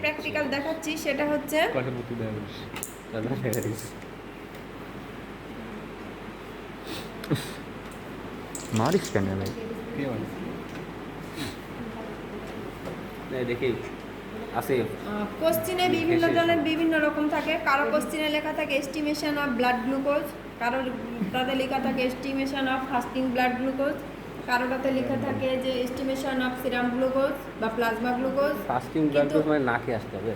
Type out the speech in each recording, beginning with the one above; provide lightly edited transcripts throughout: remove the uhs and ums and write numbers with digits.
Practical দেখাচ্ছি সেটা হচ্ছে মারিস কেন ভাই? দেখি আছে কোশ্চিনে বিভিন্ন জনের বিভিন্ন রকম থাকে। কারো কোশ্চিনে লেখা থাকে এস্টিমেশন অফ ব্লাড গ্লুকোজ, কারোর তাতে লেখা থাকে estimation of fasting blood glucose, কারোটাতে লেখা থাকে যে এস্টিমেশন অফ সিরাম গ্লুকোজ বা plasma glucose. Fasting blood glucose মানে না খেয়ে আসতে হবে,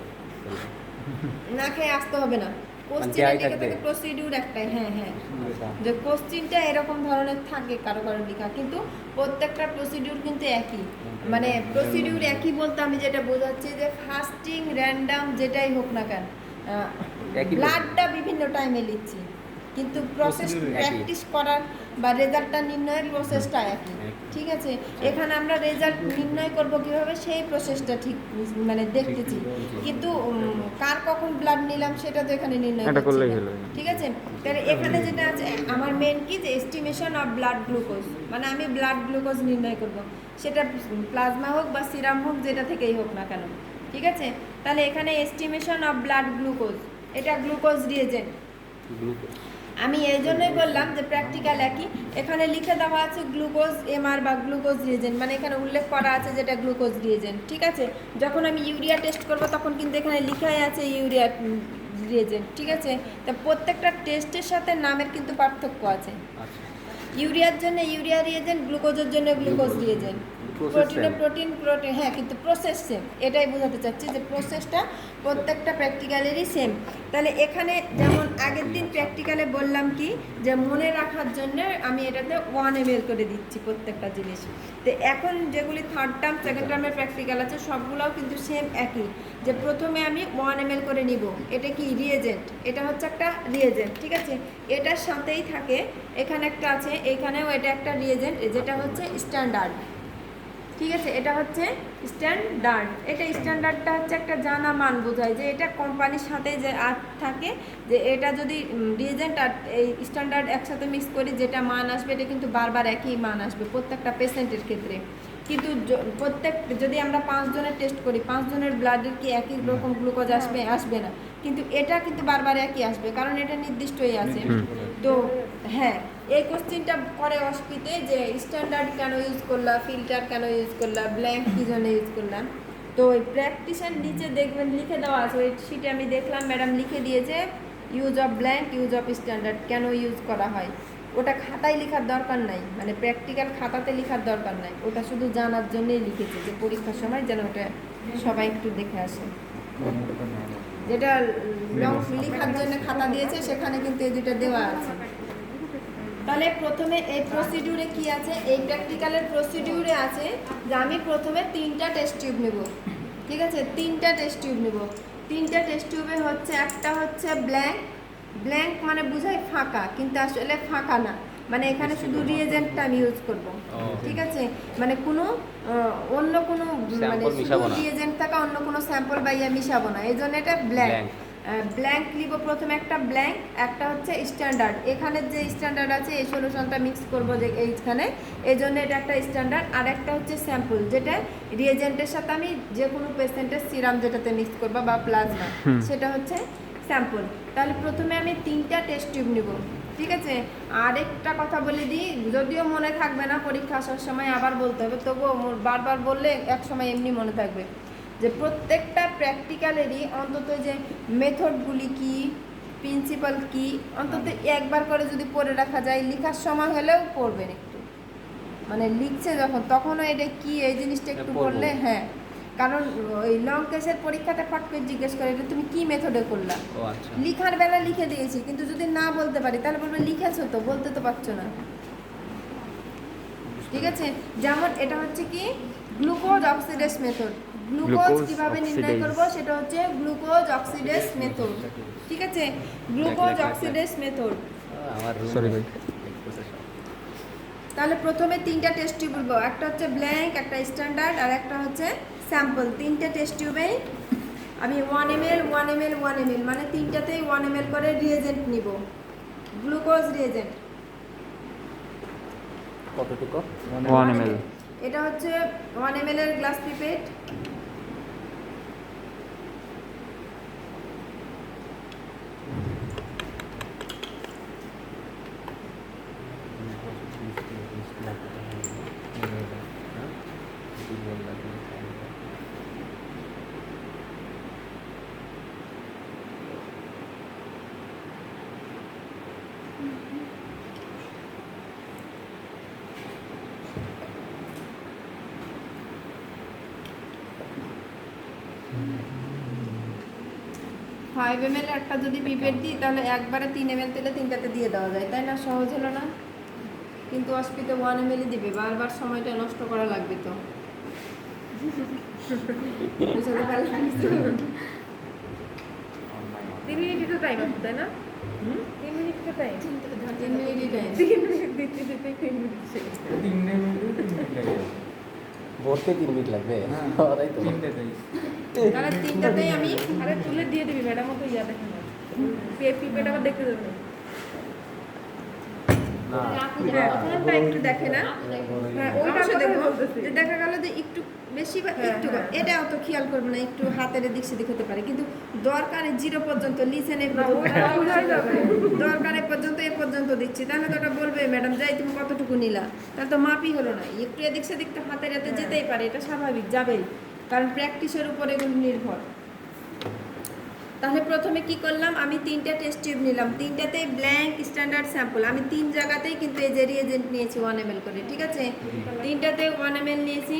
না খেয়ে আসতে হবে না, কোশ্চিনে লেখা থাকে প্রসিডিউর একটাই। হ্যাঁ হ্যাঁ, যে কোশ্চিনটা এরকম ধরনের থাকে কারো কারো লেখা, কিন্তু প্রত্যেকটা প্রসিডিউর কিন্তু একই। মানে প্রসিডিউর একই বলতে আমি যেটা বোঝাচ্ছি যে ফাস্টিং র্যান্ডাম যেটাই হোক না কেন, ব্লাডটা বিভিন্ন টাইমে লিখছি, কিন্তু প্রসেস প্র্যাকটিস করার বা রেজাল্টটা নির্ণয়ের প্রসেসটা একই। ঠিক আছে, এখানে আমরা রেজাল্ট নির্ণয় করব কিভাবে সেই প্রসেসটা ঠিক মানে দেখতেছি, কিন্তু কার কখন ব্লাড নিলাম সেটা তো এখানে নির্ণয় করছি না। ঠিক আছে, তাহলে এখানে যেটা আছে আমার মেন কি যে এস্টিমেশন অফ ব্লাড গ্লুকোজ, মানে আমি ব্লাড গ্লুকোজ নির্ণয় করব, সেটা প্লাজমা হোক বা সিরাম হোক যেটা থেকেই হোক না কেন। ঠিক আছে, তাহলে এখানে এস্টিমেশন অফ ব্লাড গ্লুকোজ, এটা গ্লুকোজ রিয়েজেন্ট। আমি এই জন্যই বললাম যে প্র্যাকটিক্যাল একই, এখানে লিখে দেওয়া আছে গ্লুকোজ এমআর বা গ্লুকোজ রিয়েজেন্ট, মানে এখানে উল্লেখ করা আছে যেটা গ্লুকোজ রিয়েজেন্ট। ঠিক আছে, যখন আমি ইউরিয়া টেস্ট করব তখন কিন্তু এখানে লিখাই আছে ইউরিয়া রিয়েজেন্ট। ঠিক আছে, তা প্রত্যেকটা টেস্টের সাথে নামের কিন্তু পার্থক্য আছে। ইউরিয়ার জন্য ইউরিয়া রিয়েজেন্ট, গ্লুকোজের জন্য গ্লুকোজ রিয়েজেন্ট, প্রোটিনে প্রোটিন, হ্যাঁ, কিন্তু প্রসেস সেম। এটাই বোঝাতে চাচ্ছি যে প্রসেসটা প্রত্যেকটা প্র্যাকটিক্যালেরই সেম। তাহলে এখানে যেমন আগের দিন প্র্যাকটিক্যালে বললাম কি যে মনে রাখার জন্য আমি এটাতে 1 ml করে দিচ্ছি প্রত্যেকটা জিনিস। তো এখন যেগুলি থার্ড টার্ম সেকেন্ড টার্মের প্র্যাকটিক্যাল আছে সবগুলোও কিন্তু সেম একই, যে প্রথমে আমি 1 ml করে নিব। এটা কি রিয়েজেন্ট, এটা হচ্ছে একটা রিয়েজেন্ট। ঠিক আছে, এটার সাথেই থাকে এখানে একটা আছে, এখানেও এটা একটা রিয়েজেন্ট যেটা হচ্ছে স্ট্যান্ডার্ড। ঠিক আছে, এটা হচ্ছে স্ট্যান্ডার্ড। এটা স্ট্যান্ডার্ডটা হচ্ছে একটা জানা মান বোঝায়, যে এটা কোম্পানির সাথে যে থাকে, যে এটা যদি রিয়েজেন্ট আর এই স্ট্যান্ডার্ড একসাথে মিক্স করি যেটা মান আসবে এটা কিন্তু বারবার একই মান আসবে প্রত্যেকটা পেশেন্টের ক্ষেত্রে। কিন্তু প্রত্যেক যদি আমরা 5 জনের টেস্ট করি, 5 জনের ব্লাডের কি একই রকম গ্লুকোজ আসবে? আসবে না, কিন্তু এটা কিন্তু বারবার একই আসবে, কারণ এটা নির্দিষ্টই আছে। তো হ্যাঁ, এই কোশ্চেনটা করে অস্কিতে যে স্ট্যান্ডার্ড কেন ইউজ করলাম, ফিল্টার কেন ইউজ করলাম, ব্ল্যাঙ্ক কী জন্য ইউজ করলাম। তো ওই প্র্যাকটিসের নিচে দেখবেন লিখে দেওয়া আছে, ওই শিটে আমি দেখলাম ম্যাডাম লিখে দিয়েছে use of blank, use of standard কেন ইউজ করা হয়। ওটা খাতায় লেখার দরকার নাই, মানে প্র্যাকটিক্যাল খাতাতে লেখার দরকার নাই, ওটা শুধু জানার জন্যই লিখেছে, যে পরীক্ষার সময় যেন ওটা সবাই একটু দেখে আসে। যেটা লেখার জন্য খাতা দিয়েছে সেখানে কিন্তু এই দুটো দেওয়া আছে। তাহলে প্রথমে এই প্রসিডিউরে কি আছে, এই প্র্যাকটিক্যালের প্রসিডিউরে আছে যে আমি প্রথমে 3টা টেস্ট টিউব নেব। ঠিক আছে, 3টা টেস্ট টিউব নেব। 3টা টেস্ট টিউবে হচ্ছে একটা হচ্ছে ব্ল্যাঙ্ক, ব্ল্যাঙ্ক মানে বোঝায় ফাঁকা, কিন্তু আসলে ফাঁকা না, মানে এখানে শুধু রিয়েজেন্টটা আমি ইউজ করব। ঠিক আছে, মানে কোনো অন্য কোনো মানে শুধু রিয়েজেন্ট থাকা অন্য কোনো স্যাম্পল বা ইয়া মিশাবো না, এই জন্য এটা ব্ল্যাঙ্ক। ব্ল্যাঙ্ক লিখব প্রথমে একটা ব্ল্যাঙ্ক, একটা হচ্ছে স্ট্যান্ডার্ড। এখানে যে স্ট্যান্ডার্ড আছে এই সলিউশনটা মিক্স করব যে এইখানে, এই জন্য এটা একটা স্ট্যান্ডার্ড। আর একটা হচ্ছে স্যাম্পল, যেটা রিয়েজেন্টের সাথে আমি যে কোনো পেশেন্টের সিরাম যেটাতে মিক্স করবো বা প্লাজমা, সেটা হচ্ছে স্যাম্পল। তাহলে প্রথমে আমি 3টা টেস্ট টিউব নিব। ঠিক আছে, আরেকটা কথা বলে দিই, যদিও মনে থাকবে না পরীক্ষা আসার সময় আবার বলতে হবে, তবুও বারবার বললে এক সময় এমনি মনে থাকবে, যে প্রত্যেকটা প্র্যাকটিক্যালেরই অন্তত যে মেথডগুলি কি, প্রিন্সিপাল কি, অন্তত একবার করে যদি পড়ে রাখা যায়, লেখার সময় হলেও পড়বেন একটু, মানে লিখছে যখন তখনও এটা কি এই জিনিসটা একটু পড়লে, হ্যাঁ, কারণ ওই লং কেসের পরীক্ষাতে ফট করে জিজ্ঞেস করে এটা তুমি কি মেথডে করলা। লিখার বেলা লিখে দিয়েছি, কিন্তু যদি না বলতে পারি তাহলে বলবে লিখেছো তো, বলতে তো পারছো না। ঠিক আছে, যেমন এটা হচ্ছে কি গ্লুকোজ অক্সিডেজ মেথড। গ্লুকোজ কিভাবে নির্ণয় করব সেটা হচ্ছে গ্লুকোজ অক্সিডেজ মেথড। ঠিক আছে, গ্লুকোজ অক্সিডেজ মেথড। সরি ভাই, তাহলে প্রথমে 3টা টেস্ট টিউব বলবো, একটা হচ্ছে ব্ল্যাঙ্ক, একটা স্ট্যান্ডার্ড আর একটা হচ্ছে স্যাম্পল। 3টে টেস্ট টিউবেই আমি 1 ml 1 ml 1 ml মানে 3টাতেই 1 ml করে রিয়েজেন্ট নিব, গ্লুকোজ রিয়েজেন্ট। কতটুকু? 1 ml। এটা হচ্ছে 1 ml এর গ্লাস পিপেট। 5 ml একটা যদি পিপেট দিই তাহলে একবারে 3 ml তেলে তিনটাতে দিয়ে দেওয়া যায়, তাই না? সহজ হলো না? কিন্তু অস্পিতে 1 ml দিবে, বারবার সময়টা নষ্ট করা লাগবে তো। বুঝতে পারলাম। 3 মিনিটই তো টাইম আছে, তাই না? 3 মিনিট তো টাইম। 3 মিনিটই টাইম। 3 মিনিট দিতে দিতে 3 মিনিট শেষ। ভরতে 3 মিনিট লাগবে তাই তো তাহলে তিনটাতেই আমি আরে তুলে দিয়ে দিবি, ম্যাডামও তো ইয়া দেখে না। পিপেট আবার দেখতে দেবে না। না প্রথমটা একটু দেখে না, হ্যাঁ, ওইটা আমার কথাই দেখবো বলতেছি। যে দেখা গেল যে একটু বেশি বা হ্যাঁ, একটু হ্যাঁ। এটা অত খেয়াল করবে না, একটু হাতের এদিক সেদিক হতে পারে, কিন্তু দরকারে 0 পর্যন্ত লিসেনে বোঝাই যাবে। দরকারে পর্যন্ত এ পর্যন্ত দিচ্ছি, তাহলে তো ওটা বলবে ম্যাডাম যাই তুমি কতটুকু নিলা, তাহলে তো মাপই হলো না। একটু এদিক সেদিক তো হাতের হাতে যেতেই পারে, এটা স্বাভাবিক, যাবেই, কারণ প্র্যাকটিসের উপরে এগুলো নির্ভর। তাহলে প্রথমে কি করলাম, আমি 3টা টেস্ট টিউব নিলাম, 3টাতেই ব্ল্যাঙ্ক স্ট্যান্ডার্ড স্যাম্পল। আমি 3 জায়গাতেই কিন্তু এই যে রিয়েজেন্ট নিয়েছি 1 ml করে, ঠিক আছে? 3টাতে 1 ml নিয়েছি,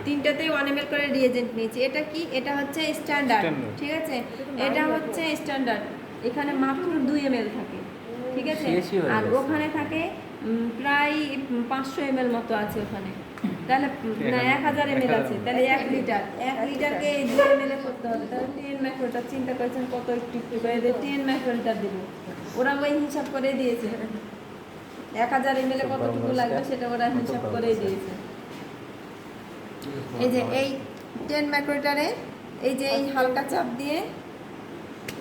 3টাতেই 1 ml করে রিয়েজেন্ট নিয়েছি। এটা কি? এটা হচ্ছে স্ট্যান্ডার্ড, ঠিক আছে? এটা হচ্ছে স্ট্যান্ডার্ড। এখানে মাত্র 2 ml থাকে, ঠিক আছে? শেষই হয়ে আর গেছে। ওখানে থাকে প্রায় 500 ml মতো আছে ওখানে, তাহলে না 1000 ml আছে, তাহলে 1 লিটার, 1 লিটারকে 2 ml করতে হবে, তাহলে 10 মাইক্রোলিটার। চিন্তা করেছেন কত একটু একটু করে 10 মাইক্রোলিটার দেব, ওরা ওই হিসাব করে দিয়েছে। 1000 ml কতটুকু লাগবে সেটা ওরা হিসাব করে দিয়েছে। এই যে এই 10 মাইক্রোলিটারে এই যে এই হালকা চাপ দিয়ে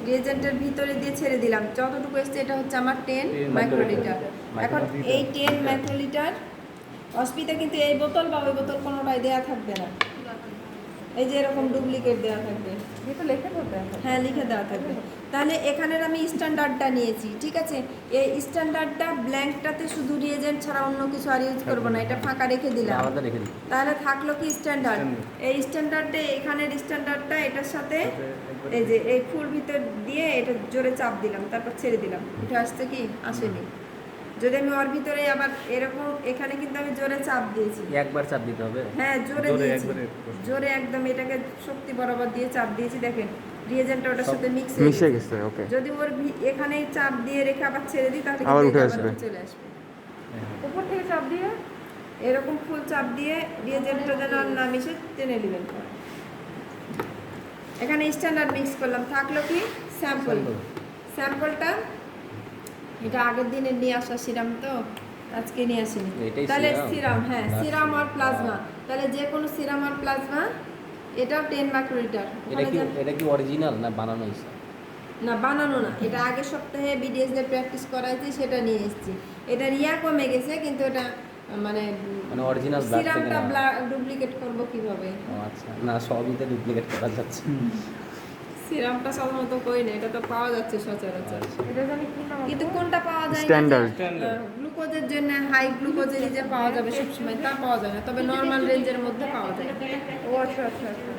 রিয়েজেন্টের ভিতরে দিয়ে ছেড়ে দিলাম, যতটুকু এসছে এটা হচ্ছে আমার 10 মাইক্রোলিটার। এখন এই 10 মাইক্রোলিটার অস্পিতে কিন্তু এই বোতল বা ওই বোতল কোনোটাই দেয়া থাকবে না, এই যে এরকম ডুপ্লিকেট দেওয়া থাকবে। এটা লেখা করতে হবে। হ্যাঁ, লিখে দেওয়া থাকবে। তাহলে এখানের আমি স্ট্যান্ডার্ডটা নিয়েছি, ঠিক আছে? এই স্ট্যান্ডার্ডটা ব্ল্যাঙ্কটাতে শুধু রিয়েজেন্ট ছাড়া অন্য কিছু আর ইউজ করবো না, এটা ফাঁকা রেখে দিলাম। আলাদা রেখে দিই তাহলে থাকলো কি স্ট্যান্ডার্ড। এই স্ট্যান্ডার্ডে এখানের স্ট্যান্ডার্ডটা এটার সাথে এই যে এই ফুল ভিতর দিয়ে এটা জোরে চাপ দিলাম, তারপর ছেড়ে দিলাম, এটা আসছে কি? আসেনি। যদি আমি ওর ভিতরে আবার এরকম, এখানে কিন্তু আমি জোরে চাপ দিয়েছি, একবার চাপ দিতে হবে হ্যাঁ জোরে দিয়েছি, জোরে একদম এটাকে শক্তি বরাবর দিয়ে চাপ দিয়েছি, দেখেন রিয়েজেন্টটা ওটার সাথে মিক্স মিশে গেছে, ওকে। যদি ওর এখানে চাপ দিয়ে রেখে আবার ছেড়ে দিই তাহলে আবার কিন্তু উঠে এটা আসবে। চলে আসবে। উপর থেকে চাপ দিয়ে এরকম ফুল চাপ দিয়ে রিয়েজেন্টটা যেন আর না মিশে টেনে নেবেন। এখানে স্ট্যান্ডার্ড মিক্স করলাম, থাকলো কি? স্যাম্পল। স্যাম্পলটা এটা আগের দিনে নিয়ে আসা সিরাম, তো আজকে নিয়ে আসিনি। এটাই তাহলে সিরাম? সিরাম, হ্যাঁ সিরাম আর প্লাজমা, তাহলে যে কোনো সিরাম আর প্লাজমা, এটাও 10 মাইক্রোলিটার। এটা কি অরিজিনাল না বানানো হয়েছে? না বানানো না, এটা আগের সপ্তাহে বিডিএস দিয়ে প্র্যাকটিস করাইছি, সেটা নিয়ে এসেছি। এটা রিয়া কমে গেছে, কিন্তু এটা মানে মানে অরিজিনাল ব্লাড থেকে সিরামটা না? ডুপ্লিকেট করব কিভাবে? ও আচ্ছা, না সবই তো ডুপ্লিকেট করা যাচ্ছে। সিরামটা সাধারণত কই না, এটা তো পাওয়া যাচ্ছে সচরাচর, এটা জানি কি নাম কিন্তু কোনটা পাওয়া যায়? Standard. গ্লুকোজের জন্য হাই গ্লুকোজের যে পাওয়া যাবে সবসময় তা পাওয়া যায় না, তবে নর্মাল রেঞ্জের মধ্যে পাওয়া যায়। ও আচ্ছা আচ্ছা আচ্ছা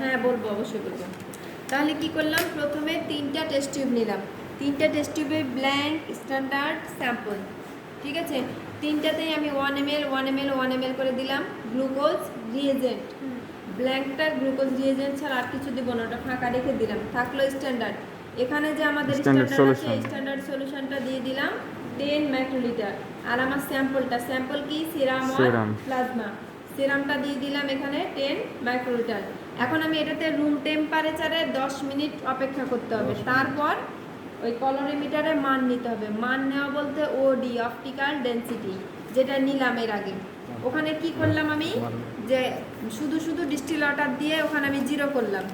হ্যাঁ বলবো, অবশ্যই বলবো। তাহলে কি করলাম, প্রথমে 3টা টেস্ট টিউব নিলাম, 3টা টেস্ট টিউবে ব্ল্যাঙ্ক স্ট্যান্ডার্ড স্যাম্পল, ঠিক আছে? 3টাতেই আমি 1 ml 1 ml 1 ml করে দিলাম গ্লুকোজ রিয়েজেন্ট। ব্ল্যাঙ্কটার গ্লুকোজ রিয়েজেন্ট ছাড়া আর কিছু দিব না, ওটা ফাঁকা রেখে দিলাম। থাকলো স্ট্যান্ডার্ড। এখানে যে আমাদের Standard স্ট্যান্ডার্ড আছে, solution. স্ট্যান্ডার্ড সলিউশনটা দিয়ে দিলাম 10 মাইক্রোলিটার। আর আমার স্যাম্পলটা, স্যাম্পল কি? সিরাম আর Serum. প্লাজমা। সিরামটা দিয়ে দিলাম এখানে 10 মাইক্রোলিটার। এখন আমি এটাতে রুম টেম্পারেচারে 10 মিনিট অপেক্ষা করতে হবে, তারপর ওই কলোরিমিটারে মান নিতে হবে। মান নেওয়া বলতে ওডি, অপটিক্যাল ডেনসিটি, যেটা নিলাম এর আগে। ওখানে কি করলাম আমি, যে শুধু শুধু ডিস্টিল ওয়াটার দিয়ে ওখানে আমি 0 করলাম,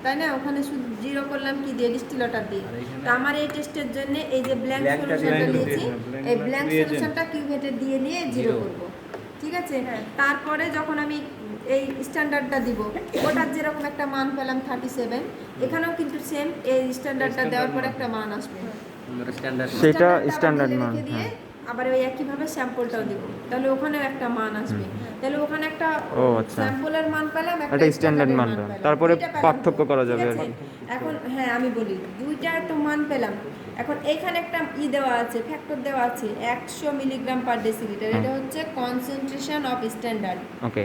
তাই না? ওখানে শুধু 0 করলাম কি দিয়ে? ডিস্টিল ওয়াটার দিয়ে। তো আমার এই টেস্টের জন্য এই যে ব্ল্যাঙ্ক ব্ল্যাঙ্কটা সলিউশনটা দিয়ে নিয়েছি, এই ব্ল্যাঙ্ক সলিউশনটা কিউভেটে দিয়ে নিয়ে 0 করব, ঠিক আছে? তারপরে যখন আমি এই স্ট্যান্ডার্ডটা দিব, ওটার যেরকম একটা মান পেলাম 37, এখানেও কিন্তু সেম এই স্ট্যান্ডার্ডটা দেওয়ার পর একটা মান আসবে। স্ট্যান্ডার্ড সেটা স্ট্যান্ডার্ডটা আবার স্ট্যান্ডার্ড ঢেলে মান, রেখে দিয়ে হ্যাঁ। আবার ওই একইভাবে স্যাম্পলটাও দিব, তাহলে ওখানেও একটা মান আসবে। তাহলে ওখানে একটা ও আচ্ছা, স্যাম্পলের মান পেলাম, একটা স্ট্যান্ডার্ড স্ট্যান্ডার্ড মান পেলাম। তারপরে দুইটা পেলাম, পার্থক্য করা যাবে ঠিক আর আছে? কি। এখন হ্যাঁ আমি বলি, দুইটা তো মান পেলাম। এখন এখানে একটা দেওয়া আছে, ফ্যাক্টর দেওয়া আছে 100 মিলিগ্রাম পার ডেসিলিটার, এটা হচ্ছে কনসেন্ট্রেশন অফ স্ট্যান্ডার্ড। ওকে,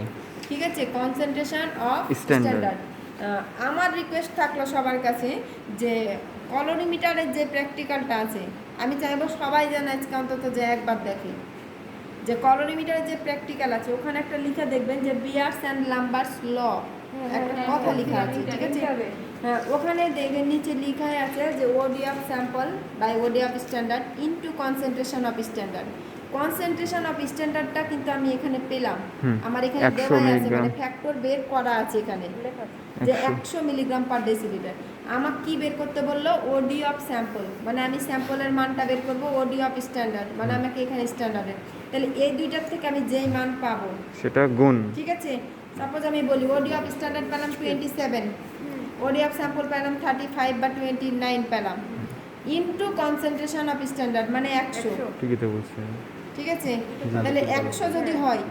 ঠিক আছে, কনসেন্ট্রেশন অফ Standard. স্ট্যান্ডার্ড। আমার রিকোয়েস্ট থাকলো সবার কাছে যে কলোরিমিটারের যে প্র্যাকটিক্যালটা আছে, আমি চাইবো সবাই যেন আজকে অন্তত যে একবার দেখে যে কলোরিমিটারের যে প্র্যাকটিক্যাল আছে ওখানে একটা লিখে দেখবেন যে বিয়ার্স অ্যান্ড লাম্বার্স ল, একটা কথা লেখা আছে, ঠিক আছে? হ্যাঁ, ওখানে দেখবেন নিচে লেখা আছে যে OD of sample by OD of standard into concentration of standard. Concentration of স্ট্যান্ডার্ডটা কিন্তু আমি এখানে পেলাম, আমার এখানে 100 দেওয়া আছে, মিলিগ্রাম। মানে ফ্যাক্টর বের করা আছে এখানে যে 100 মিলিগ্রাম পার ডেসিলিটার। আমাকে কি বের করতে বললো? ওডি অফ স্যাম্পল, মানে আমি স্যাম্পলের মানটা বের করবো, ওডি অফ স্ট্যান্ডার্ড মানে আমাকে এখানে স্ট্যান্ডার্ডের। তাহলে এই দুইটার থেকে আমি যেই মান পাবো, সেটা গুণ। ঠিক আছে? সাপোজ আমি বলি ওডি অফ স্ট্যান্ডার্ড পেলাম 27, ওডি অফ স্যাম্পল পেলাম 35 বা 29 পেলাম, ইনটু কনসেন্ট্রেশন অফ স্ট্যান্ডার্ড মানে 100, ঠিকই তো বলছি। ঠিক আছে? তাহলে 100 যদি হয়,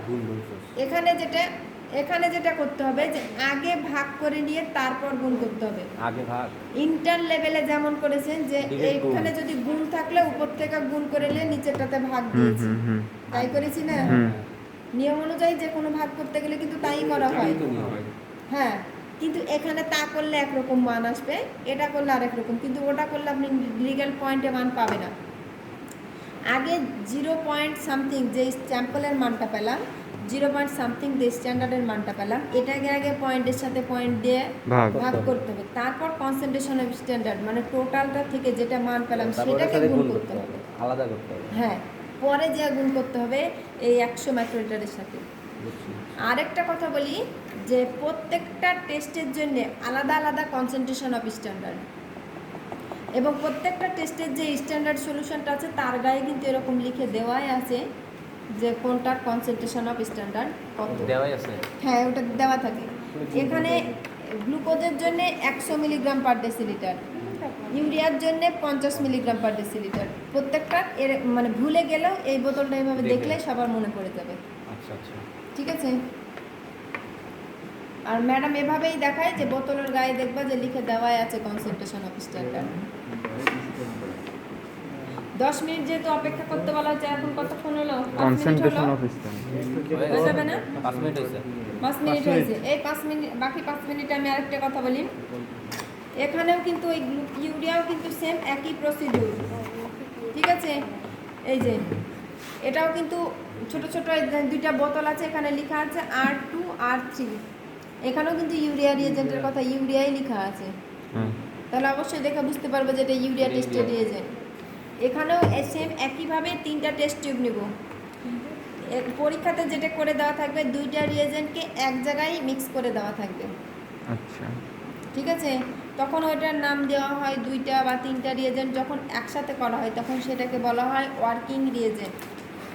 এখানে যেটা করতে হবে যে আগে ভাগ করে নিয়ে তারপর গুণ করতে হবে। আগে ভাগ ইন্টার লেভেলে যেমন করেছেন যে Direct গুণ। এখানে যদি গুণ থাকলে উপর থেকে গুণ করে নিয়ে নিচেরটাতে ভাগ দিয়েছি, তাই করেছি না? নিয়ম অনুযায়ী যে কোনো ভাগ করতে গেলে কিন্তু তাই করা হয়। হ্যাঁ, কিন্তু এখানে তা করলে একরকম মান আসবে, এটা করলে আরেক রকম, কিন্তু ওটা করলে আপনি লিগ্যাল পয়েন্টে মান পাবে না। আগে 0 পয়েন্ট সামথিং যে স্যাম্পলের মানটা পেলাম, 0 পয়েন্ট সামথিং যে স্ট্যান্ডার্ডের মানটা পেলাম, এটাকে আগে পয়েন্টের সাথে পয়েন্ট দিয়ে ভাগ করতে হবে, তারপর কনসেন্ট্রেশন অফ স্ট্যান্ডার্ড মানে টোটালটা থেকে যেটা মান পেলাম সেটাকে গুণ করতে হবে, আলাদা করতে হবে। হ্যাঁ, পরে যে গুণ করতে হবে এই 100 মাইক্রোলিটারের সাথে। আরেকটা কথা বলি যে প্রত্যেকটা টেস্টের জন্য আলাদা আলাদা কনসেন্ট্রেশন অফ স্ট্যান্ডার্ড, এবং প্রত্যেকটা টেস্টের যে স্ট্যান্ডার্ড সলিউশনটা আছে তার গায়ে কিন্তু এরকম লিখে দেওয়াই আছে যে কোনটার কনসেন্ট্রেশন অফ স্ট্যান্ডার্ড কত দেওয়াই আছে। হ্যাঁ, ওটা দেওয়া থাকে। এখানে গ্লুকোজের জন্য 100 মিলিগ্রাম পার ডেসিলিটার, ইউরিয়ার জন্য 50 মিলিগ্রাম পার ডেসিলিটার। প্রত্যেকটা এর মানে ভুলে গেলেও এই বোতলটা এইভাবে দেখলে সবার মনে পড়ে যাবে, আচ্ছা আচ্ছা। ঠিক আছে? আর ম্যাডাম এভাবেই দেখায় যে বোতলের গায়ে দেখবা যে লিখে দেওয়াই আছে কনসেন্ট্রেশন অফ স্ট্যান্ডার্ড। 10 মিনিট যেহেতু অপেক্ষা করতে বলা হচ্ছে, এখন কতক্ষণ হলো? 5 মিনিট কনসেন্ট্রেশন হলো? অফ স্ট্যান্ডার্ড হয়ে যাবে না? 5 মিনিট হয়েছে। 5 মিনিট হয়েছে। এই 5 মিনিট, বাকি 5 মিনিটে আমি আরেকটা কথা বলি। এখানেও কিন্তু ওই ইউরিয়াও কিন্তু সেম একই প্রসিডিউর, ঠিক আছে? এই যে এটাও কিন্তু ছোট ছোট দুইটা বোতল আছে, এখানে লেখা আছে R2 R3, এখানেও কিন্তু ইউরিয়া রিয়েজেন্টের কথা ইউরিয়াই লেখা আছে, তাহলে অবশ্যই দেখে বুঝতে পারবে যে এটা ইউরিয়া টেস্টের রিয়েজেন্ট। এখানেও সেম একইভাবে 3টা টেস্ট টিউব নিব। পরীক্ষাতে যেটা করে দেওয়া থাকবে, 2টা রিয়েজেন্টকে এক জায়গায় মিক্স করে দেওয়া থাকবে, আচ্ছা, ঠিক আছে? তখন ওইটার নাম দেওয়া হয় 2টা বা 3টা রিয়েজেন্ট যখন একসাথে করা হয় তখন সেটাকে বলা হয় ওয়ার্কিং রিয়েজেন্ট,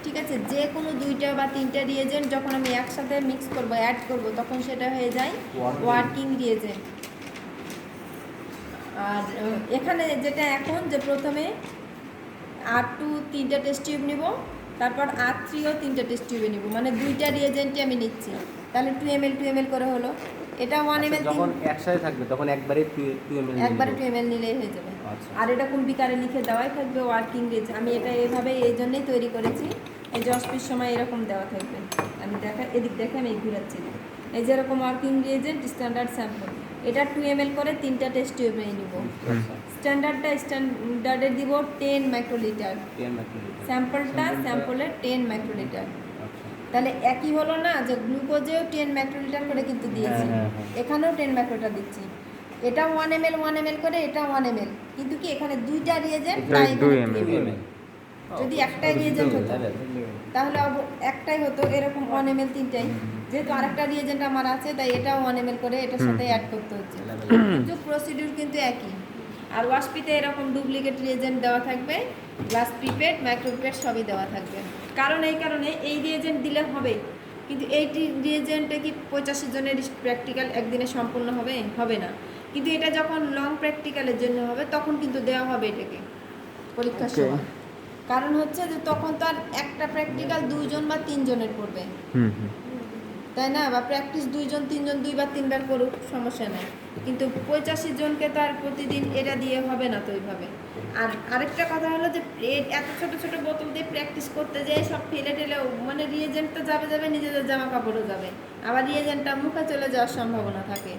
ঠিক আছে? যে কোনো 2টা বা 3টা রিয়েজেন্ট যখন আমি একসাথে মিক্স করব, অ্যাড করব, তখন সেটা হয়ে যায় ওয়ার্কিং রিয়েজেন্ট। আর এখানে যেটা এখন যে প্রথমে R2 3টা টেস্ট টিউব নিব, তারপর R3ও 3টা টেস্ট টিউবে নিব, মানে 2টা রিয়েজেন্টই আমি নিচ্ছি, তাহলে 2 ml 2 ml করে হলো। এটা 1 ml যখন একসাথে থাকবে তখন একবারে 2 ml একবারে 2 ml নিলেই হয়ে যাবে। আচ্ছা। আর এটা কোন বিকারে লিখে দেওয়াই থাকবে ওয়ার্কিং রিয়েজেন্ট। আমি এটা এইভাবে এই জন্যই তৈরি করেছি, এই জসপির সময় এরকম দেওয়া থাকবে। আমি এদিক দেখে আমি ঘুরাচ্ছি, এই যে এরকম ওয়ার্কিং রিয়েজেন্ট স্ট্যান্ডার্ড স্যাম্পল, এটা 2 ml করে 3টা টেস্ট টিউবে নিব। স্ট্যান্ডার্ডের দিব 10 মাইক্রোলিটার, স্যাম্পলটা স্যাম্পলের 10 মাইক্রোলিটার। তাহলে একই হলো না যে গ্লুকোজেও 10 মাইক্রোলিটার করে কিন্তু দিয়েছি, এখানেও 10 মাইক্রোলিটার দিচ্ছি। এটা 1 ml করে, এটা 1 ml, কিন্তু কি এখানে 2টা রিয়েজেন্ট, তাই 2 2 ml। যদি একটাই রিয়েজেন্ট হতো তাহলে একটাই হতো, এরকম 1 ml 3টাই, যেহেতু আরেকটা রিয়েজেন্ট আমার আছে তাই এটাও 1 ml করে এটার সাথে অ্যাড করতে হচ্ছে, কিন্তু প্রসিডিউর কিন্তু একই। আর ওয়াশপিতে এরকম ডুপ্লিকেট রিয়েজেন্ট দেওয়া থাকবে, গ্লাস পিপেট, মাইক্রোপিপেট সবই দেওয়া থাকবে। কারণ এই কারণে এই রিয়েজেন্ট দিলে হবে, কিন্তু এই রিয়েজেন্টে কি 85 জনের প্র্যাকটিক্যাল একদিনে সম্পূর্ণ হবে? হবে না। কিন্তু এটা যখন লং প্র্যাকটিক্যালের জন্য হবে তখন কিন্তু দেওয়া হবে এটাকে পরীক্ষার সময়। কারণ হচ্ছে যে তখন তো আর একটা প্র্যাকটিক্যাল 2 জন বা 3 জনের পড়বে, তাই না? বা প্র্যাকটিস 2 জন 3 জন 2 বার 3 বার করুক, সমস্যা নাই। কিন্তু 85 জনকে তো আর প্রতিদিন এটা দিয়ে হবে না তো ওইভাবে। আর আরেকটা কথা হলো যে এত ছোট ছোট বোতল দিয়ে প্র্যাকটিস করতে যেয়ে সব ফেলে টেলে মানে রিয়েজেন্ট তো যাবে নিজেদের জামা কাপড়ও যাবে, আবার রিয়েজেন্টটা মুখে চলে যাওয়ার সম্ভাবনা থাকে।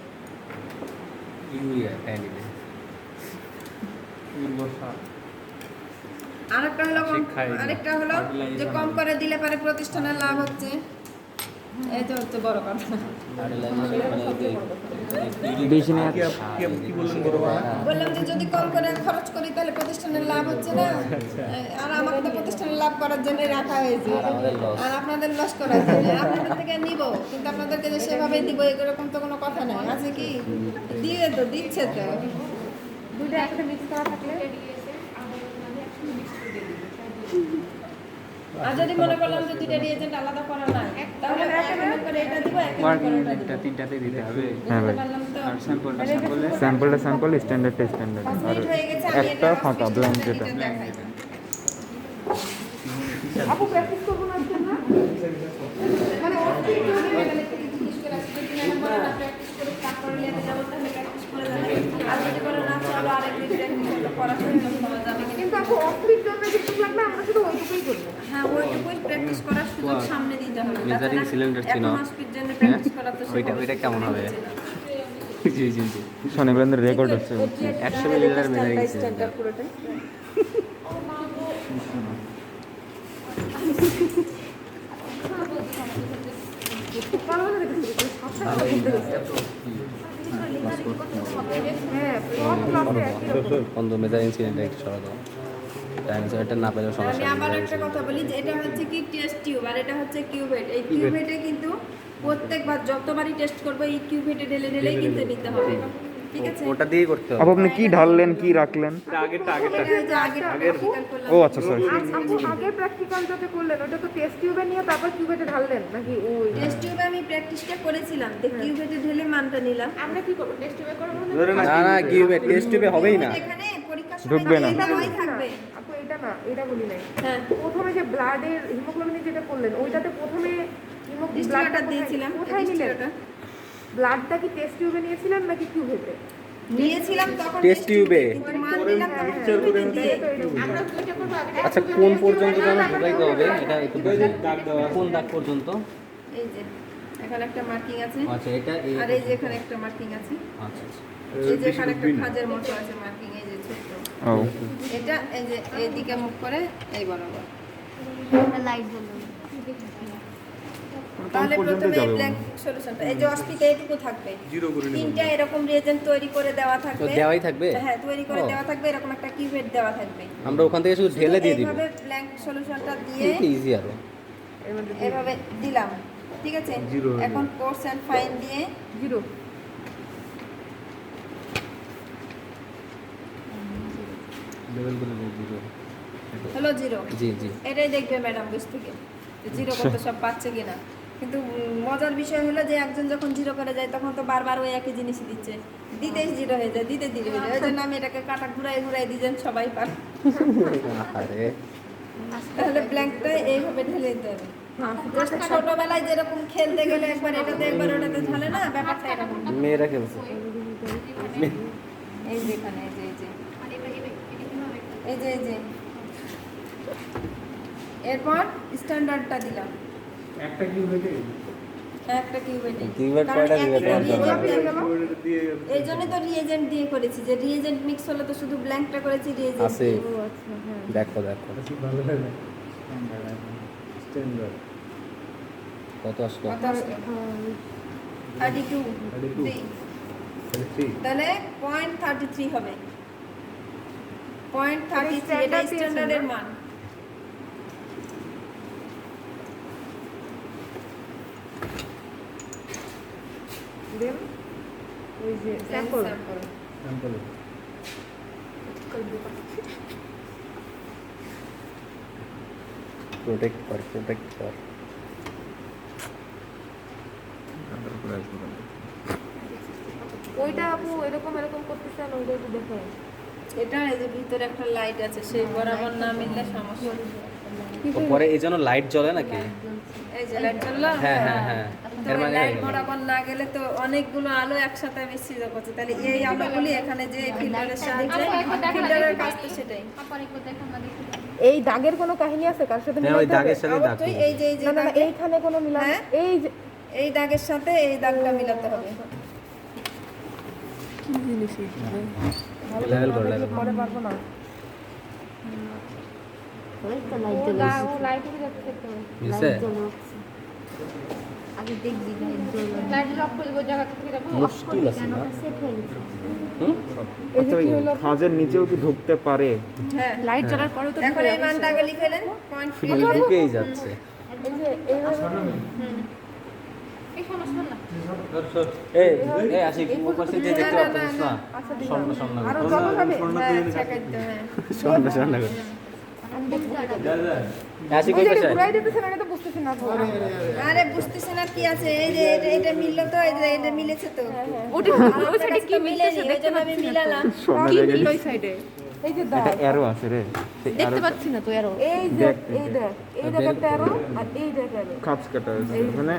ইউরিয়া অ্যানিমে আরেকটা হলো যে কম করে দিলে পারে প্রতিষ্ঠানের লাভ হচ্ছে, এই তো হচ্ছে বড় কথা। বেশি নেই বললাম যে যদি কম করে খরচ করি তাহলে প্রতিষ্ঠানের লাভ হচ্ছে না, আর আমাকে তো প্রতিষ্ঠানের লাভ করার জন্য রাখা হয়েছে, আর আপনাদের লস করার জন্য। আপনাদের থেকে নিব, কিন্তু আপনাদেরকে যে সেভাবে দিব এরকম তো কোনো কথা নাই, আছে কি? দিয়ে তো দিচ্ছে তো। দুইটা একসাথে মিক্স করা থাকলে আর যদি মনে করলাম যে দুইটা রিয়েজেন্ট আলাদা করা নাই, তাহলে এক করে এটা দিব, এক করে ওটা দিব। তিনটাতে দিতে হবে। হ্যাঁ ভাই, বুঝতে পারলাম তো? আর স্যাম্পলটা স্যাম্পলটা স্যাম্পল, স্ট্যান্ডার্ডটা স্ট্যান্ডার্ড, আর কমপ্লিট হয়ে গেছে, আমি একটা এটা ফাঁকা ব্ল্যাঙ্ক যেটা। দেখাই। আপু প্র্যাকটিস করবো না আজকে না? মানে অস্ট্রিক জিজ্ঞেস করে আসছি, যদি ম্যাডাম বলে না প্র্যাকটিস করে তারপরে লেতে যাবো, তাহলে প্র্যাকটিস করে যাবে। আর যদি বলে না চলো আরেকদিন প্র্যাকটিস করা শুরু করা যাবে, কিন্তু আপু অস্ট্রিক জন্য যেটুকু লাগবে আমরা শুধু ওইটুকুই করবো। হ্যাঁ ওইটুকুই প্র্যাকটিস করার সুযোগ সামনে দিতে হবে। মেজারিং সিলিন্ডার ছিল এখন হসপিটাল জন্য প্র্যাকটিস করা তো ওইটা কেমন হবে? জি জি জি শনিবার রেকর্ড হচ্ছে। 100 মিলিলিটার মেজারিং স্ট্যান্ডার্ড পুরোটাই। বন্ধু মেজারিং সিলিন্ডার একটু সরা দাও, এটা না পেলেও আমি সমস্যা আবার নেই। একটা কথা বলি যে এটা হচ্ছে কি টেস্ট টিউব, আর এটা হচ্ছে কিউবেট। এই কিউবেটে কিন্তু প্রত্যেকবার যতবারই টেস্ট করবো এই কিউবেটে ঢেলেই কিন্তু নিতে হবে, ঠিক আছে? ওটা দিয়েই করতে হবে। আপু আপনি কি ঢাললেন, কি রাখলেন? এটা ওই যে আগের practical করলাম। ও আচ্ছা সরি। আপু আগের প্র্যাকটিক্যাল যেটা করলেন ওটা তো টেস্ট টিউবে নিয়ে তারপর কিউবেটে ঢাললেন নাকি? ওই টেস্ট টিউবে আমি প্র্যাকটিসটা করেছিলাম, তো কিউবেটে ঢেলে মানটা নিলাম। আমরা কি করবো? টেস্ট টিউবে করবো না না কিউবে টেস্ট টিউবে হবেই না। এখানে পরীক্ষার ঢুকবে সময় না। দেওয়াই থাকবে। আপু এটা না, এটা বলি নাই। হ্যাঁ প্রথমে যে ব্লাডের হিমোগ্লোবিন যেটা করলেন ওইটাতে প্রথমে ডিস্ট্রিবিউটার দিয়েছিলাম, কোথায় নিলেন? ব্লাডটা কি টেস্ট টিউবে নিয়েছিলেন নাকি কিউবেতে? নিয়েছিলাম তখন টেস্ট টিউবে। কিন্তু মান দিলাম তখন কিউবেটে দিয়ে। আমরা দুইটা করবো আগে। আচ্ছা কোন পর্যন্ত যেন ঢুকাইতে হবে এটা একটু বুঝুন। কোন দাগ পর্যন্ত? এই যে এখানে একটা মার্কিং আছে, আচ্ছা এটা আর এই যে এখানে একটা মার্কিং আছে, আচ্ছা আচ্ছা। এই যে এখানে একটা খাজের মতো আছে মার্কিং, এই যে ছোট ও এটা, এই যে এইদিকে মুখ করে এই বরাবর। লাইট জ্বলবে। তাহলে প্রথমে এই ব্ল্যাঙ্ক সলিউশনটা, এই যে অস্পিতে এইটুকু থাকবে, তিনটা এরকম রিয়েজেন্ট তৈরি করে দেওয়া তো থাকবে। দেওয়াই থাকবে। হ্যাঁ তৈরি করে ও। দেওয়া থাকবে, এরকম একটা কিউবেট দেওয়া থাকবে। আমরা ওখান থেকে শুধু ঢেলে দিয়ে দিব। এইভাবে ব্ল্যাঙ্ক সলিউশনটা দিয়ে এটা ইজি আরো। এভাবে দিলাম, ঠিক আছে? এখন কোর্স এন্ড ফাইন দিয়ে জিরো। লেভেলগুলো জিরো। হলো জিরো। জি জি। এটাই দেখবে ম্যাডাম বুঝ থেকে জিরো করতে সব পাচ্ছে কিনা। কিন্তু মজার বিষয় হলো যে একজন যখন জিরো করে যায় তখন তো বারবার ওই একই জিনিসই দিচ্ছে, দিতেই জিরো হয়ে যায়, দিতে জিরো হয়ে যায়। ওই জন্য আমি এটাকে কাটা ঘুরাই দিয়েছেন সবাই পার। আরে তাহলে ব্ল্যাঙ্কটা এইভাবে ঢেলে দিতে হবে। Just ছোটবেলায় যেরকম খেলতে গেলে একবার এটাতে একবার ওটাতে ঢালে না, ব্যাপারটা এরকম। মেয়েরা খেলছে। এই যে এখানে, এই যে এরপর স্ট্যান্ডার্ডটা দিলাম একটা কিউবেটে একটা কিউবেটে। কিউবেট কারণ কয়টা একই দিবে? reagent এই জন্য তো রিয়েজেন্ট দিয়ে করেছি, যে রিয়েজেন্ট মিক্স হলে তো শুধু ব্ল্যাঙ্কটা করেছি রিয়েজেন্ট আছে। দিয়ে। ও আচ্ছা হ্যাঁ। দেখো দেখো ভালো লাগে স্ট্যান্ডার্ড কত আসলো। কত আসলো? 32 তাহলে 0.33 হবে। 0.33 এটা স্ট্যান্ডার্ডের মান। দেন ওই যে স্যাম্পল স্যাম্পল প্রোটেক্ট কর। ওইটা আপু এরকম করতেছেন, ওইটা একটু দেখেন। এটা এই যে ভিতরে একটা লাইট আছে, সেই বরাবর না মিললে সমস্যা। পরে এই জন্য লাইট জ্বলে নাকি? এই যে লাইট জ্বললো। হ্যাঁ হ্যাঁ হ্যাঁ তো এর মানে লাইট বরাবর না গেলে তো অনেকগুলো আলো একসাথে মিশ্রিত করছে, তাহলে এই আলোগুলি এখানে যে ফিল্টারের সাহায্যে, ফিল্টারের কাজ তো সেটাই। আবার একটু দেখো না দেখি। এই দাগের কোনো কাহিনী আছে কার সাথে হ্যাঁ ওই মিলাইতে হবে? দাগের সাথে দাগ অবশ্যই এই যে এই যে না না না, দাগে- এইখানে কোনো মিলান হ্যাঁ? এই যে এই দাগের সাথে এই দাগটা মিলাতে হবে। লেভেল করে লেভেল পরে পারবো না। ওই তো লাইট জ্বলে মিলছে আগে দেখবি লাইট জ্বলে মুশকিল আছে না সেট হয়ে গেছে। এই যে কি হলো? খাঁজের নিচেও কি ঢুকতে পারে? হ্যাঁ, লাইট জ্বলার পরেও তো এখন এই মানটাকে লিখে দেন, পয়েন্ট ফিল্ড ঢুকেই যাচ্ছে এই যে এইভাবে এই এই আসি উপস্থিত যে দেখতে পাচ্ছিস না স্বর্ণ স্বর্ণ আরো জমা হবে। হ্যাঁ, ছেকাইতে, হ্যাঁ। স্বর্ণ স্বর্ণ করে আসি কই ওই যে পেছায় ঘুরাই দিতেছেন, আমি তো বুঝতেছি না তো। আরে বুঝতেছে না কি আছে, এই যে এটা মিললো তো, এই যে এটা মিলেছে তো। ওটা ওই সাইডে কি মিলতেছে ওই জন্য আমি মিলালাম। কি মিলল ওই সাইডে? এই যে দাগ এটা অ্যারো আছে রে, সেই অ্যারো পাচ্ছি না তো এরো। এই যে এই দেখ, এই দেখ একটা এরো আর এই দেখ এরো। খাঁজ কাটা আছে মানে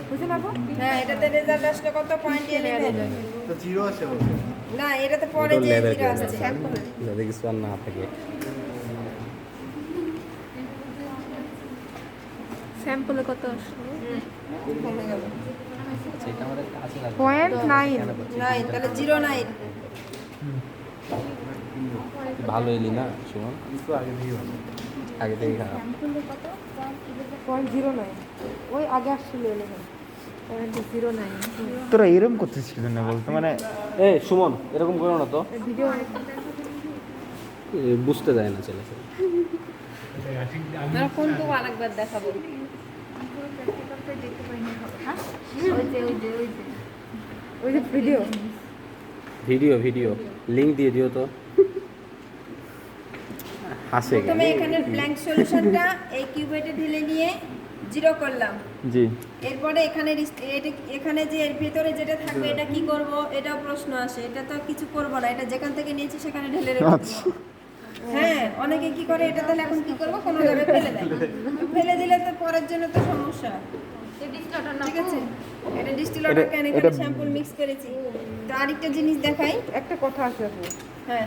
বুঝছেন আপু? হ্যাঁ, এটাতে রেজাল্ট আসলে কত পয়েন্ট দিয়ে নেবেন? তো জিরো আছে বলছে। না, এটাতে পরে যে লেভেল জিরো আসছে। যাতে কিছু আর না থাকে স্যাম্পলে কত আসলো? কমে গেল। সেটা আমাদের কাছে লাগবে 0.9 নাই, তাহলে 0.9। ভালো এলি না সুমন কিন্তু আগে থেকে ভালো। আগে থেকে খারাপ 0.09 ওই আগে আসছিল 0.09 তোরা এরকম করতেছিল না বলতো মানে এই সুমন এরকম করো না তো ভিডিও বুঝতে দেয় না ছেলে আমরা কোনটুকু আরেকবার দেখাবো? ওই যে ভিডিও ভিডিও ভিডিও লিংক দিয়ে দিও তো হাসে প্রথমে এখানে ব্ল্যাঙ্ক সলিউশনটা এই কিউবেটে ঢেলে নিয়ে জিরো করলাম। জি এরপরে এখানে যে এর ভিতরে যেটা থাকবে এটা কি করব, এটাও প্রশ্ন আসে। এটা তো কিছু করব না, এটা যেখান থেকে নিয়েছি সেখানে ঢেলে রেখে দিই। হ্যাঁ, অনেকে কি করে, এটা তাহলে এখন কি করব, কোনো জায়গায় ফেলে দেয়। ফেলে দিলে তো পরের জন্য তো সমস্যা। ঠিক আছে, এটা ডিস্টিল ওয়াটার কেন এখানে শ্যাম্পু মিক্স করেছি। তো আরেকটা জিনিস দেখাই। একটা কথা আছে আপু, হ্যাঁ,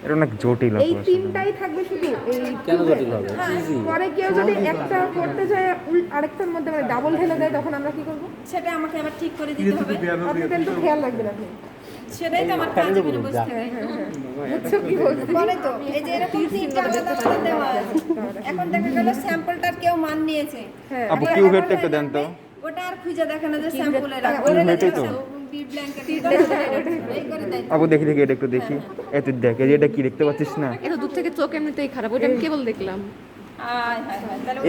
এটা অনেক জটিল এই অপারেশন। তিনটাই থাকবে শুধু এই কেন জটিল হবে ইজি পরে কেউ যদি একটা করতে যায় আরেকটার মধ্যে মানে ডাবল ঢেলে দেয়, তখন আমরা কি করব? সেটা আমাকে আবার ঠিক করে দিতে হবে। আপনি তাহলে তো খেয়াল রাখবেন আপনি। সেটাই তো আমার কাজ, এখানে বসতে হয়। বুঝছো কি বলছি? পরে তো এই যে এরকম তিনটা আলাদা আলাদা দেওয়া আছে। এখন দেখা গেল স্যাম্পলটার কেউ মান নিয়েছে। হ্যাঁ। আপু কিউবেটটা একটু দেন তো। ওটা আর খুঁজে দেখে না যে স্যাম্পলের এটাই তো। আপু দেখি দেখি এটা একটু দেখি। এত দেখ এই যে এটা কি দেখতে পাচ্ছিস না? এত দূর থেকে চোখ এমনিতেই খারাপ, ওইটা আমি কেবল দেখলাম।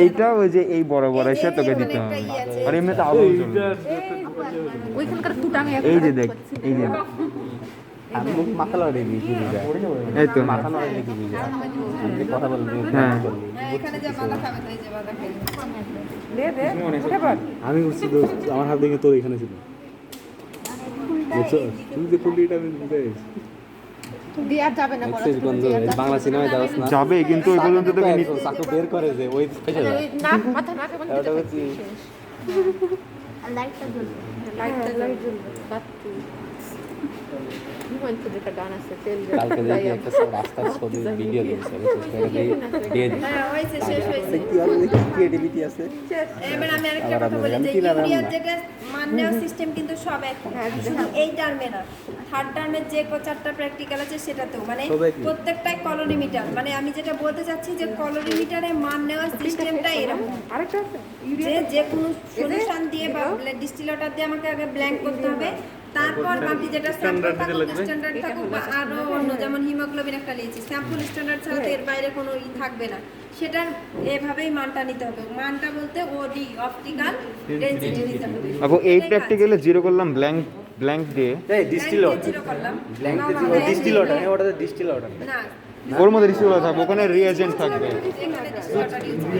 এইটা ওই যে এই বড় বড় এসে তোকে দিতে হবে। আর এমনিতে আলো জ্বলবে। ওইখানকার ফুটা আমি এই যে দেখ এই যে আমি মাথা লড়াই দিয়েছি এই তো মাথা লড়াই দিয়েছি আমি কথা বলবি হ্যাঁ এখানে যে বাধা খাবে তো এই যে বাধা খাবে। দে দে উঠে পড়। আমি বুঝছি তো আমার হাত দেখে তোর এখানে ছিল। বুঝছো? তুমি যে পুলিটা আমি বুঝতে পেরেছি। দিয়ে আর যাবে না বড়। এক্সেস বন্ধ বাংলা সিনেমায় যাওস না যাবে কিন্তু ওই পর্যন্ত তোকে নিতে চাকু বের করে যে ওই ফেসে যায় না মাথা না কেমন ওটা হচ্ছে লাইটটা জ্বলবে। লাইট জ্বলবে বাতি হিমন্ত যেটা গান আছে তেল কালকে দেখি একটা রাস্তার ছবি ভিডিও দিয়েছে দিয়ে দিই হ্যাঁ, হয়েছে, শেষ হয়েছে। কি আর দেখি ক্রিয়েটিভিটি আছে এবার আমি আরেকটা কথা বলি যে ইউরিয়ার যেটা মান নেওয়ার সিস্টেম কিন্তু সব এক। শুধু এই টার্মে না, থার্ড টার্মের যে চারটা প্র্যাকটিক্যাল আছে সেটাতেও মানে সব একই। প্রত্যেকটাই কলোরিমিটার। মানে আমি যেটা বলতে চাচ্ছি যে কলোরিমিটারে মান নেওয়ার সিস্টেমটা এরকম আরেকটা আছে যে যে কোনো সলিউশন দিয়ে বা ডিস্টিল ওয়াটার দিয়ে আমাকে আগে ব্ল্যাঙ্ক করতে হবে, তারপর বাকি যেটা স্যাম্পল থাকুক স্ট্যান্ডার্ড থাকুক বা আরো অন্য যেমন হিমোগ্লোবিন একটা নিয়েছি, স্যাম্পল স্ট্যান্ডার্ড ছাড়া তো এর বাইরে কোনো থাকবে না। সেটার এভাবেই মানটা নিতে হবে। মানটা বলতে ওডি অপটিক্যাল ডেনসিটি নিতে হবে। আপু এই প্র্যাকটিক্যালে জিরো করলাম ব্ল্যাঙ্ক দিয়ে এই ডিস্টিল জিরো করলাম ডিস্টিল ওয়াটার ওটাতে ডিস্টিল ওয়াটার না, ওর মধ্যে রিসিভার থাকবে, ওখানে রিএজেন্ট থাকবে। এখানে ডিস্টিল ওয়াটার ইউজ করি।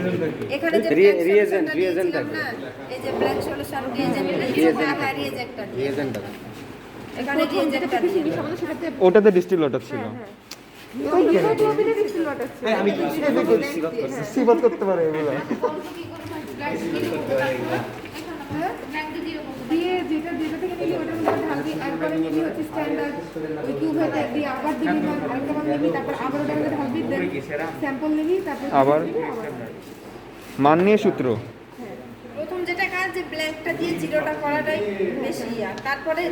এখানে যে reagent দিয়েছিলাম থাকবে। না, এই যে ব্ল্যাক সলিউশন রিএজেন্ট রিএজেন্টটা রিয়েজেন্টটা এখানে রিএজেন্টটা দিয়ে সেটাতে ওটাতে ডিস্টিল ওয়াটার ছিল। ওই হিমোগ্লোবিনের ডিস্টিল ওয়াটার ছিল। আমি সিবাত করতে পারে এগুলো। দিয়ে যেটা থেকে নিবি ওটার মধ্যে ঢালবি, তারপরে নিবি হচ্ছে স্ট্যান্ডার্ড ওই কিউব হয়ে দিয়ে আবার দিবি, আরেকটা বার নিবি, তারপর আবার ওটার মধ্যে ঢালবি, দেন স্যাম্পল নিবি, তারপর আবার মান নিয়ে সূত্র। প্রথম যেটা কাজ যে ব্ল্যাঙ্কটা দিয়ে জিরোটা করাটাই বেশি তারপরে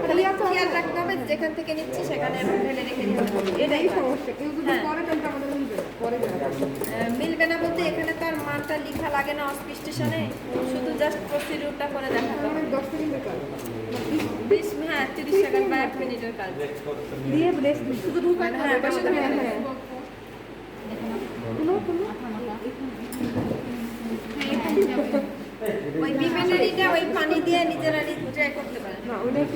খালি খেয়াল রাখতে হবে যে যেখান থেকে নিচ্ছি সেখানে ঢেলে রেখে দিতে হবে। এটাই সমস্যা। কেউ যদি করে তাহলে তো আমাদের মিলবে না, পরে যাবে। মিলবে না বলতে এখানে তো আর মানটা লেখা লাগে না অফিস স্টেশনে, শুধু জাস্ট প্রসিডিউরটা করে দেখাতে হবে। আমার 10 সেকেন্ডের কাজ 30 সেকেন্ড বা 1 মিনিটের কাজ। দিয়ে ব্লেস শুধু ঢুকাতে হবে। বসে থাকতে হবে। ওই পিপেটারিটা ওই পানি দিয়ে নিজেরা ট্রাই করতে পারেন। না ওটা একটু